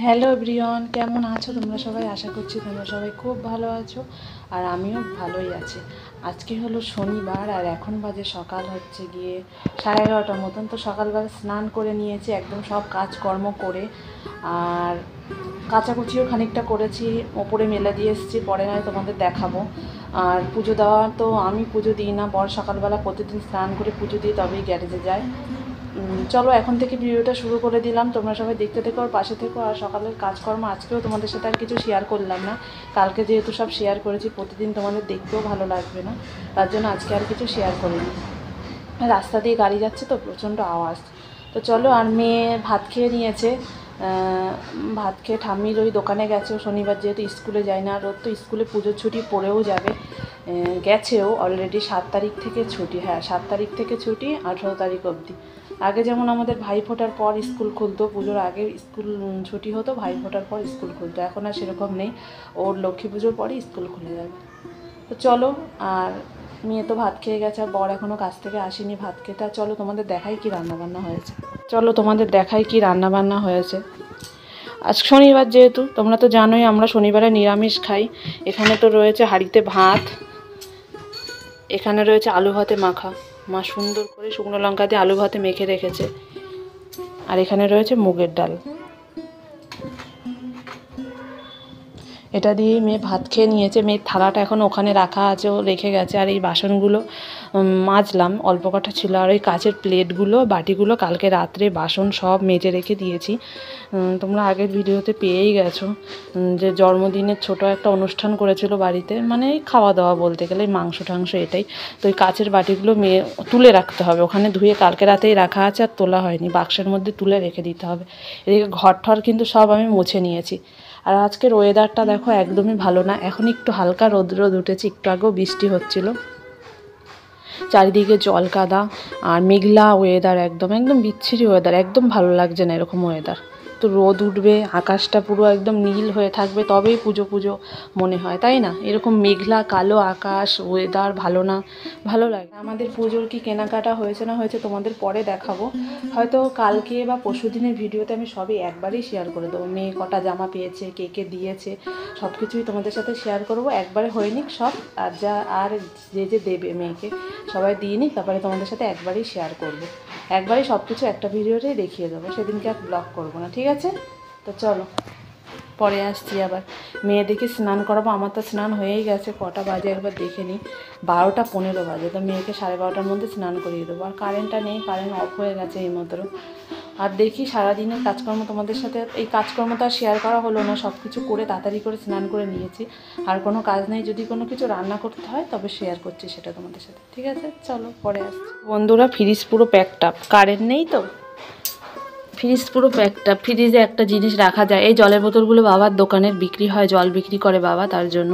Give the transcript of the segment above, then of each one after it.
Hello everyone, কেমন আছো তোমরা সবাই? আশা করছি তোমরা সবাই খুব ভালো আছো, আর আমিও ভালোই আছি। আজকে হলো শনিবার, আর এখন বাজে সকাল হচ্ছে গিয়ে 11:30টার মতন। তো সকালবেলা স্নান করে নিয়েছি, একদম সব কাজকর্ম করে, আর কাচাকুচিও খানিকটা করেছি, ওপরে মেলে দিয়ে এসেছি, পরে নয় তোমাদের দেখাবো। আর পুজো দেওয়া তো আমি পুজো দিই না, বর সকালবেলা প্রতিদিন স্নান করে পুজো দিই, তবেই গ্যারেজে যায়। চলো এখন থেকে ভিডিওটা শুরু করে দিলাম, তোমরা সবাই দেখতে থেকো আর পাশে থেকো। আর সকালের কাজকর্ম আজকেও তোমাদের সাথে আর কিছু শেয়ার করলাম না, কালকে যেহেতু সব শেয়ার করেছি, প্রতিদিন তোমাদের দেখতেও ভালো লাগবে না, তার জন্য আজকে আর কিছু শেয়ার করিনি। রাস্তা দিয়ে গাড়ি যাচ্ছে তো প্রচণ্ড আওয়াজ। তো চলো, আর মেয়ে ভাত খেয়ে নিয়েছে, ভাত খেয়ে ঠাম্মির ওই দোকানে গেছে। শনিবার যেহেতু স্কুলে যায় না, আর ওর তো স্কুলে পুজোর ছুটি পড়েও যাবে, গেছেও অলরেডি। 7 তারিখ থেকে ছুটি, হ্যাঁ 7 তারিখ থেকে ছুটি, 18 তারিখ অবধি। আগে যেমন আমাদের ভাইফোঁটার পর স্কুল খুলতো, পুজোর আগে স্কুল ছুটি হতো, ভাইফোঁটার পর স্কুল খুলতো, এখন আর সেরকম নেই, ওর লক্ষ্মী পুজোর পরই স্কুল খুলে যাবে। তো চলো, আর মেয়ে তো ভাত খেয়ে গেছে, আর বর এখনও কাছ থেকে আসেনি ভাত খেতে। আর চলো তোমাদের দেখাই কি রান্নাবান্না হয়েছে। আজ শনিবার যেহেতু, তোমরা তো জানোই আমরা শনিবারে নিরামিষ খাই। এখানে তো রয়েছে হাঁড়িতে ভাত, এখানে রয়েছে আলু ভাতে মাখা, মা সুন্দর করে শুকনো লঙ্কা দিয়ে আলু ভাতে মেখে রেখেছে, আর এখানে রয়েছে মুগের ডাল। এটা দিয়েই মেয়ে ভাত খেয়ে নিয়েছে। মেয়ের থালাটা এখন ওখানে রাখা আছে, ও রেখে গেছে। আর এই বাসনগুলো মাজলাম, অল্প কটা ছিল। আর ওই কাচের প্লেটগুলো, বাটিগুলো কালকে রাত্রে বাসন সব মেজে রেখে দিয়েছি। তোমরা আগের ভিডিওতে পেয়েই গেছো যে জন্মদিনের ছোট একটা অনুষ্ঠান করেছিল বাড়িতে, মানে খাওয়া দাওয়া বলতে গেলে মাংস টাংস এটাই। তো ওই কাচের বাটিগুলো তুলে রাখতে হবে, ওখানে ধুয়ে কালকে রাতেই রাখা আছে, আর তোলা হয়নি, বাক্সের মধ্যে তুলে রেখে দিতে হবে। এদিকে ঘর ঠর কিন্তু সব আমি মুছে নিয়েছি। আর আজকের ওয়েদারটা দেখো একদমই ভালো না, এখন একটু হালকা রোদ উঠেছে, একটু আগেও বৃষ্টি হচ্ছিল, চারিদিকে জল কাদা আর মেঘলা ওয়েদার, একদম বিচ্ছিরি ওয়েদার, একদম ভালো লাগছে না এরকম ওয়েদার। তো রোদ উঠবে, আকাশটা পুরো একদম নীল হয়ে থাকবে, তবেই পুজো পুজো মনে হয়, তাই না? এরকম মেঘলা কালো আকাশ, ওয়েদার ভালো না, ভালো লাগে। আমাদের পুজোর কি কেনাকাটা হয়েছে না হয়েছে তোমাদের পরে দেখাবো, হয়তো কালকে বা পরশু দিনের ভিডিওতে আমি সবই একবারেই শেয়ার করে দেবো। মেয়ে কটা জামা পেয়েছে, কে কে দিয়েছে, সব কিছুই তোমাদের সাথে শেয়ার করব। একবারে হয়নি সব, আর যে দেবে মেয়েকে সবাই দিয়ে নিই, তারপরে তোমাদের সাথে একবারেই শেয়ার করব, একবারেই সব কিছু একটা ভিডিওতেই দেখিয়ে দেবো, সেদিনকে আর ব্লগ করবো না, ঠিক আছে? তো চলো পরে আসছি। আবার মেয়ে দেখে স্নান করাবো, আমার তো স্নান হয়েই গেছে, কটা বাজে একবার দেখে নিই, 12টা 15 বাজে। তো মেয়েকে 12:30টার মধ্যে স্নান করিয়ে দেবো। আর কারেন্টটা নেই, কারেন্ট অফ হয়ে গেছে এইমাত্র। আর দেখি সারাদিনের কাজকর্ম তোমাদের সাথে, এই কাজকর্মটা আর শেয়ার করা হলো না, সব কিছু করে তাড়াতাড়ি করে স্নান করে নিয়েছি, আর কোনো কাজ নেই। যদি কোনো কিছু রান্না করতে হয় তবে শেয়ার করছি সেটা তোমাদের সাথে, ঠিক আছে? চলো পরে আসছি। বন্ধুরা, ফ্রিজ পুরো প্যাকড আপ, কারেন্ট নেই তো ফ্রিজ পুরো প্যাকড আপ। ফ্রিজে একটা জিনিস রাখা যায়, এই জলের বোতলগুলো বাবার দোকানের বিক্রি হয়, জল বিক্রি করে বাবা, তার জন্য।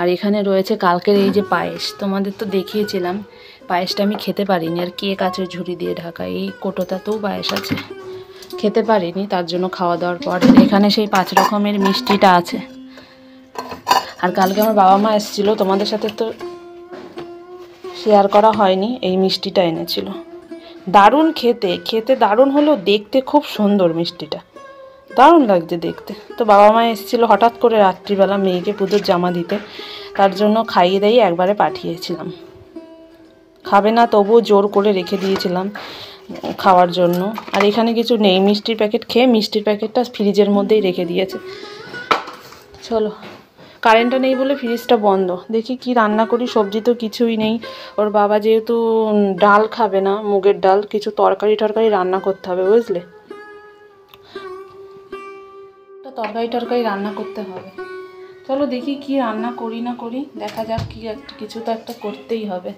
আর এখানে রয়েছে কালকের এই যে পায়েস, তোমাদের তো দেখিয়েছিলাম, পায়েসটা আমি খেতে পারিনি, আর কেক আছে ঝুড়ি দিয়ে ঢাকা, এই কোটোটাতেও পায়েস আছে, খেতে পারিনি, তার জন্য খাওয়া দাওয়ার পর এখানে সেই 5 রকমের মিষ্টিটা আছে। আর কালকে আমার বাবা মা এসেছিলো, তোমাদের সাথে তো শেয়ার করা হয়নি, এই মিষ্টিটা এনেছিল। দারুণ খেতে, খেতে দারুণ হলেও দেখতে খুব সুন্দর, মিষ্টিটা দারুণ লাগছে দেখতে। তো বাবা মা এসেছিলো হঠাৎ করে রাত্রিবেলা মেয়েকে পুজোর জামা দিতে, তার জন্য খাইয়ে দিয়ে একবারে পাঠিয়েছিলাম। খাবে না তবুও জোর করে রেখে দিয়েছিলাম খাওয়ার জন্য। আর এখানে কিছু নেই, মিষ্টির প্যাকেট খেয়ে মিষ্টির প্যাকেটটা ফ্রিজের মধ্যেই রেখে দিয়েছে। চলো, কারেন্টটা নেই বলে ফ্রিজটা বন্ধ, দেখি কি রান্না করি। সবজি তো কিছুই নেই, ওর বাবা যেহেতু ডাল খাবে না, মুগের ডাল, কিছু তরকারি রান্না করতে হবে, বুঝলে? তরকারি রান্না করতে হবে। চলো দেখি কি রান্না করি না করি, দেখা যাক, কি একটা কিছু তো একটা করতেই হবে।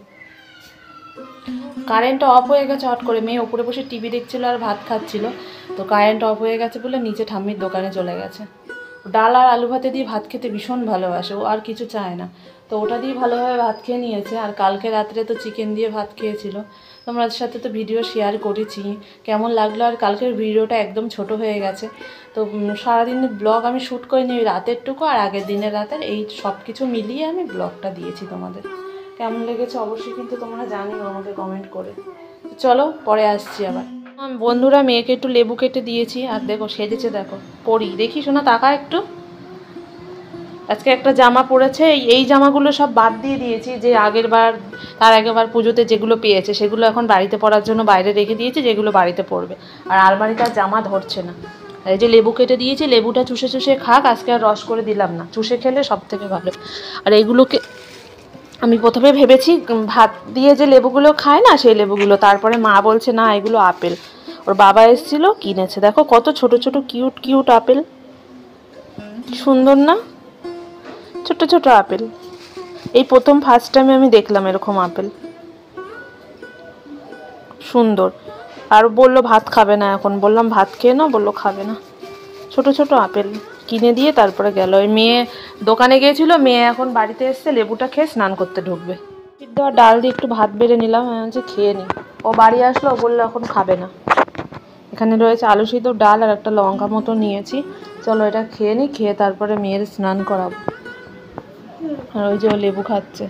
কারেন্টটা অফ হয়ে গেছে হট করে, মেয়ে ওপরে বসে টিভি দেখছিল আর ভাত খাচ্ছিল, তো কারেন্ট অফ হয়ে গেছে বলে নিচে ঠাম্মির দোকানে চলে গেছে। ডাল আর আলু ভাতে দিয়ে ভাত খেতে ভীষণ ভালোবাসে, ও আর কিছু চায় না, তো ওটা দিয়ে ভালোভাবে ভাত খেয়ে নিয়েছে। আর কালকে রাত্রে তো চিকেন দিয়ে ভাত খেয়েছিল, তোমাদের সাথে তো ভিডিও শেয়ার করেছি, কেমন লাগলো। আর কালকের ভিডিওটা একদম ছোট হয়ে গেছে, তো সারাদিনের ব্লগ আমি শ্যুট করিনি, ওই রাতেরটুকু আর আগের দিনের রাতের, এই সব কিছু মিলিয়ে আমি ব্লগটা দিয়েছি তোমাদের। কেমন লেগেছে অবশ্যই কিন্তু তোমরা জানিও আমাকে কমেন্ট করে। চলো পরে আসছি আবার। বন্ধুরা মেয়েকে একটু লেবু কেটে দিয়েছি, আর দেখো সেজেছে, দেখো পরি, দেখি শোনা তাকা একটু। আজকে একটা জামা পরেছে, এই জামাগুলো সব বাদ দিয়ে দিয়েছি, যে তার আগেরবার পুজোতে যেগুলো পেয়েছে সেগুলো এখন বাড়িতে পরার জন্য বাইরে রেখে দিয়েছি, যেগুলো বাড়িতে পরবে। আর আলমারিতে আর জামা ধরছে না। এই যে লেবু কেটে দিয়েছি, লেবুটা চুষে চুষে খাক, আজকে আর রস করে দিলাম না, চুষে খেলে সব থেকে ভালো। আর এইগুলোকে আমি প্রথমে ভেবেছি ভাত দিয়ে যে লেবুগুলো খায় না সেই লেবুগুলো, তারপরে মা বলছে না এগুলো আপেল। ওর বাবা এসেছিল কিনেছে, দেখো কত ছোট ছোট কিউট কিউট আপেল, সুন্দর না? ছোট ছোট আপেল, এই প্রথম ফার্স্ট টাইমে আমি দেখলাম এরকম আপেল, সুন্দর। আর বললো ভাত খাবে না এখন, বললাম ভাত খেয়ে নাও, বললো খাবে না। ছোট ছোট আপেল কিনে দিয়ে তারপরে গেল। ওই মেয়ে দোকানে গিয়েছিল, মেয়ে এখন বাড়িতে এসছে, লেবুটা খেয়ে স্নান করতে ঢুকবে। সিদ্ধ আর ডাল দিয়ে একটু ভাত বেড়ে নিলাম, যে খেয়ে নিই। ও বাড়ি আসলো, বললো এখন খাবে না। এখানে রয়েছে আলু সিদ্ধ, ডাল আর একটা লঙ্কা মতো নিয়েছি, চলো এটা খেয়ে নিই, খেয়ে তারপরে মেয়ের স্নান করাবো। আর ওই যে ও লেবু খাচ্ছে।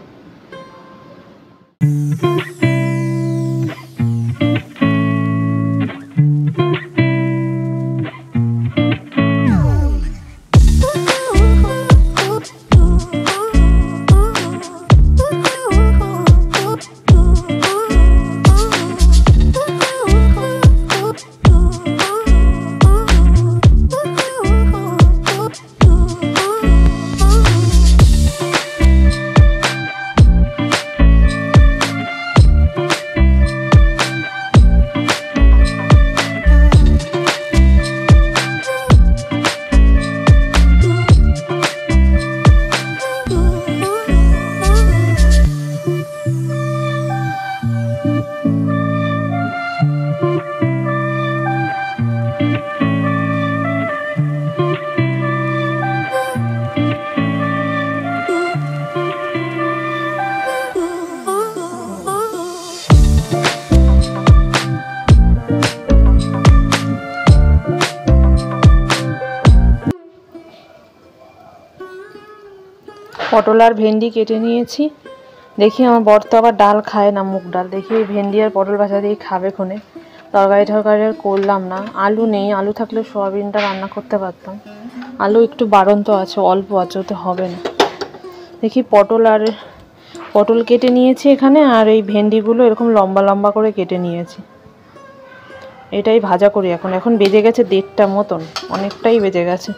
পটল আর ভেন্ডি কেটে নিয়েছি, দেখি আমার বর তো আবার ডাল খায় না, মুগ ডাল, দেখি ভেন্ডি আর পটল ভাজা দিয়ে খাবে ক্ষণে। তরকারি আর করলাম না, আলু নেই, আলু থাকলে সোয়াবিনটা রান্না করতে পারতাম। আলু একটু বাড়ন্ত আছে, অল্প আছে, ওতে হবে না। দেখি পটল কেটে নিয়েছি এখানে, আর এই ভেন্ডিগুলো এরকম লম্বা লম্বা করে কেটে নিয়েছি। এটাই ভাজা করি এখন। এখন বেজে গেছে 1:30 মতন, অনেকটাই বেজে গেছে।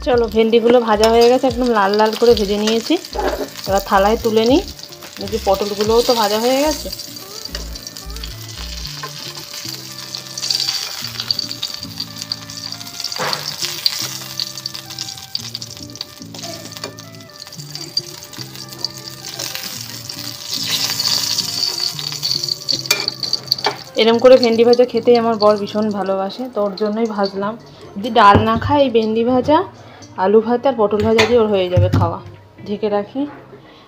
চলো ভেন্ডিগুলো ভাজা হয়ে গেছে, একদম লাল লাল করে ভেজে নিয়েছি। এবার থালায় তুলে নিই। দেখি পটলগুলোও তো ভাজা হয়ে গেছে। এরম করে ভেন্ডি ভাজা খেতেই আমার বর ভীষণ ভালোবাসে, তো ওর জন্যই ভাজলাম। যদি ডাল না খায় এই ভেন্ডি ভাজা, আলু ভাতে আর পটল ভাজা দিয়ে ওর হয়ে যাবে খাওয়া। ঢেকে রাখি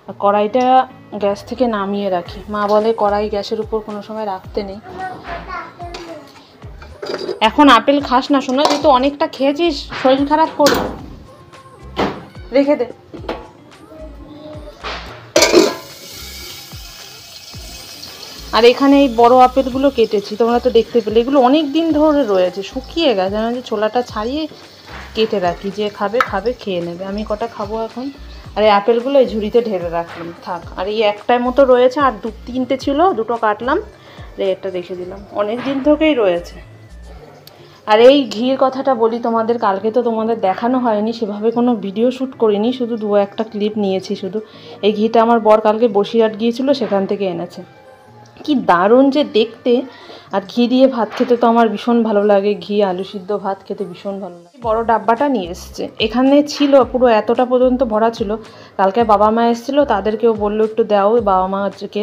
আর কড়াইটা গ্যাস থেকে নামিয়ে রাখি। মা বলে কড়াই গ্যাসের উপর কোনো সময় রাখতে নেই। এখন আপেল খাস না শোনা, তুই তো অনেকটা খেয়েছিস, শরীর খারাপ করবে, রেখে দে। আর এখানে এই বড় আপেলগুলো কেটেছি, তোমরা তো দেখতে পেলে। এগুলো অনেক দিন ধরে রয়েছে, শুকিয়ে গেছে। আমি যে ছোলাটা ছাড়িয়ে কেটে রাখি, যে খাবে খাবে, খেয়ে নেবে। আমি কটা খাবো এখন। আর এই আপেলগুলো এই ঝুড়িতে ঢেলে রাখলাম, থাক। আর এই একটার মতো রয়েছে, আর তিনটে ছিল, দুটো কাটলাম, একটা রেখে দিলাম। অনেক দিন থেকেই রয়েছে। আর এই ঘির কথাটা বলি তোমাদের, কালকে তো তোমাদের দেখানো হয়নি, সেভাবে কোনো ভিডিও শ্যুট করিনি, শুধু দু একটা ক্লিপ নিয়েছি শুধু। এই ঘিটা আমার বর কালকে বসিরহাট গিয়েছিল, সেখান থেকে এনেছে। কি দারুণ যে দেখতে। আর ঘি দিয়ে ভাত খেতে তো আমার ভীষণ ভালো লাগে। ঘি আলু সিদ্ধ ভাত খেতে ভীষণ ভালো লাগে। বড় ডাব্বাটা নিয়ে এসছে, এখানে ছিল পুরো এতটা পর্যন্ত ভরা ছিল। কালকে বাবা মা এসেছিলো, তাদেরকেও বললো একটু দাও বাবা মাকে।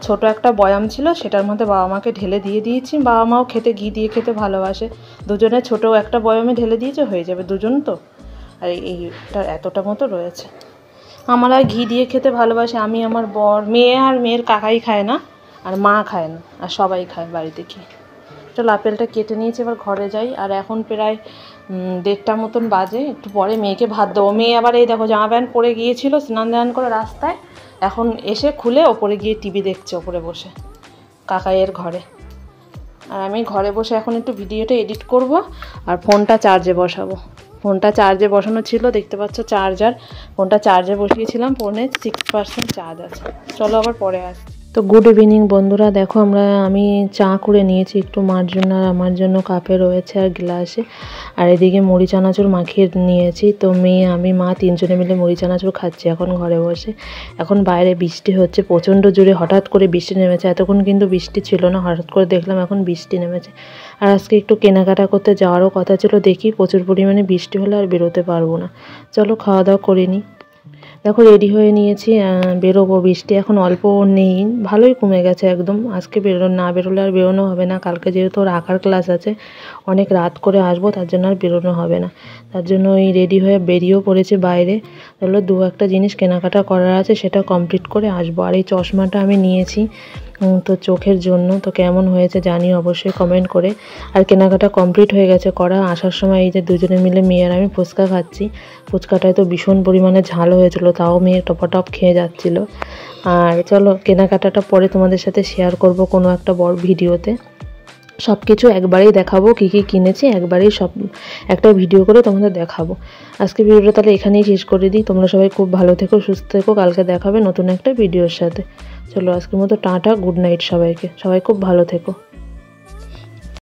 ছোট একটা বয়াম ছিল, সেটার মধ্যে বাবা মাকে ঢেলে দিয়ে দিয়েছি। বাবা মাও খেতে ঘি দিয়ে খেতে ভালোবাসে, দুজনে ছোট একটা বয়ামে ঢেলে দিয়েছে, হয়ে যাবে দুজন তো। আর এইটা এতটা মতো রয়েছে। আমার আর ঘি দিয়ে খেতে ভালোবাসে আমি, আমার বর, মেয়ে আর মেয়ের কাকাই খায় না, আর মা খায় না, আর সবাই খায় বাড়িতে কি। চলো আপেলটা কেটে নিয়েছি, এবার ঘরে যাই। আর এখন প্রায় 1:30 মতন বাজে। একটু পরে মেয়েকে ভাত দেবো। মেয়ে আবার এই দেখো জামা প্যান্ট পরে গিয়েছিল স্নান দান করে রাস্তায়, এখন এসে খুলে ওপরে গিয়ে টিভি দেখছে ওপরে বসে কাকাইয়ের ঘরে। আর আমি ঘরে বসে এখন একটু ভিডিওটা এডিট করব আর ফোনটা চার্জে বসাবো। ফোনটা চার্জে বসানো ছিল, দেখতে পাচ্ছ চার্জার। ফোনটা চার্জে বসিয়েছিলাম, ফোনে 6% চার্জ আছে। চলো আবার পরে আসছি। তো গুড ইভিনিং বন্ধুরা, দেখো আমি চা করে নিয়েছি একটু মার জন্য, আর আমার জন্য কাপে রয়েছে আর গ্লাসে। আর এদিকে মুড়ি চানাচুর মাখিয়ে নিয়েছি। তো মেয়ে আমি মা তিনজনে মিলে মুড়ি চানাচুর খাচ্ছি এখন ঘরে বসে। এখন বাইরে বৃষ্টি হচ্ছে প্রচণ্ড জোরে, হঠাৎ করে বৃষ্টি নেমেছে। এতক্ষণ কিন্তু বৃষ্টি ছিল না, হঠাৎ করে দেখলাম এখন বৃষ্টি নেমেছে। আর আজকে একটু কেনাকাটা করতে যাওয়ারও কথা ছিল, দেখি প্রচুর পরিমাণে বৃষ্টি হলে আর বেরোতে পারবো না। চলো খাওয়া দাওয়া করে নিই। দেখো রেডি হয়ে নিয়েছি, বেরোবো। বৃষ্টি এখন অল্প নেই, ভালোই কমে গেছে একদম। আজকে না বেরোলে আর বেরোনো হবে না। কালকে যেহেতু ওর আঁকার ক্লাস আছে, অনেক রাত করে আসবো, তার জন্য আর বেরোনো হবে না। তার জন্য ওই রেডি হয়ে বেরিয়েও পড়েছে বাইরে। তাহলে দু একটা জিনিস কেনাকাটা করার আছে, সেটা কমপ্লিট করে আসবো। আর এই চশমাটা আমি নিয়েছি তো চোখের জন্য, তো কেমন হয়েছে জানিও অবশ্যই কমেন্ট করে। আর কেনাকাটা কমপ্লিট হয়ে গেছে করা। আসার সময় এই যে দুজনে মিলে মেয়ে আর আমি ফুচকা খাচ্ছি। ফুচকাটায় তো ভীষণ পরিমাণে ঝাল হয়েছিল, তাও মেয়ে টপাটপ খেয়ে যাচ্ছিল। আর চলো কেনাকাটাটা পরে তোমাদের সাথে শেয়ার করব কোনো একটা বড় ভিডিওতে। সব কিছু একবারেই দেখাবো, কী কী কিনেছি একবারেই সব একটা ভিডিও করে তোমাদের দেখাবো। আজকে ভিডিওটা তাহলে এখানেই শেষ করে দিই। তোমরা সবাই খুব ভালো থেকো, সুস্থ থেকো। কালকে দেখাবে নতুন একটা ভিডিওর সাথে। চলো আজকের মতো টাটা, গুড নাইট সবাইকে। সবাই খুব ভালো থেকো।